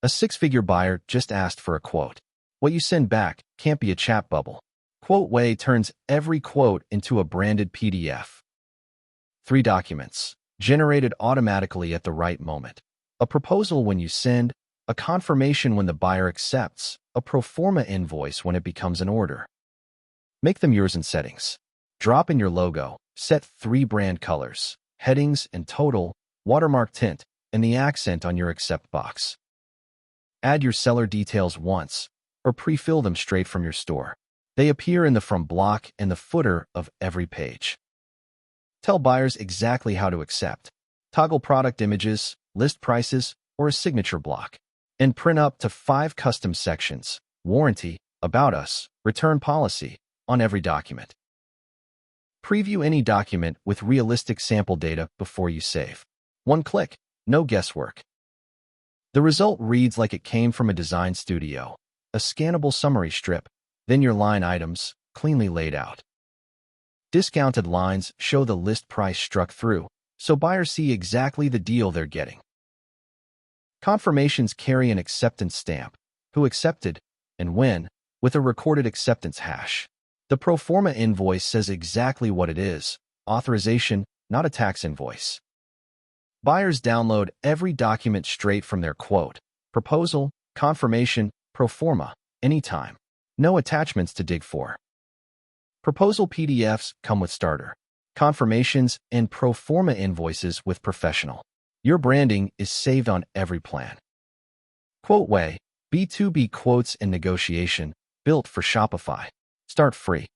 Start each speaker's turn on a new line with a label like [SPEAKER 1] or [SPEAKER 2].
[SPEAKER 1] A six-figure buyer just asked for a quote. What you send back can't be a chat bubble. QuotWay turns every quote into a branded PDF. 3 documents, generated automatically at the right moment. A proposal when you send, a confirmation when the buyer accepts, a pro-forma invoice when it becomes an order. Make them yours in settings. Drop in your logo, set 3 brand colors, headings and total, watermark tint, and the accent on your accept box. Add your seller details once, or pre-fill them straight from your store. They appear in the From block and the footer of every page. Tell buyers exactly how to accept. Toggle product images, list prices, or a signature block. And print up to 5 custom sections, warranty, about us, return policy, on every document. Preview any document with realistic sample data before you save. 1 click, no guesswork. The result reads like it came from a design studio. A scannable summary strip, then your line items, cleanly laid out. Discounted lines show the list price struck through, so buyers see exactly the deal they're getting. Confirmations carry an acceptance stamp, who accepted, and when, with a recorded acceptance hash. The pro-forma invoice says exactly what it is, authorization, not a tax invoice. Buyers download every document straight from their quote, proposal, confirmation, pro-forma, anytime. No attachments to dig for. Proposal PDFs come with starter, confirmations, and pro-forma invoices with professional. Your branding is saved on every plan. QuotWay, B2B quotes and negotiation, built for Shopify. Start free.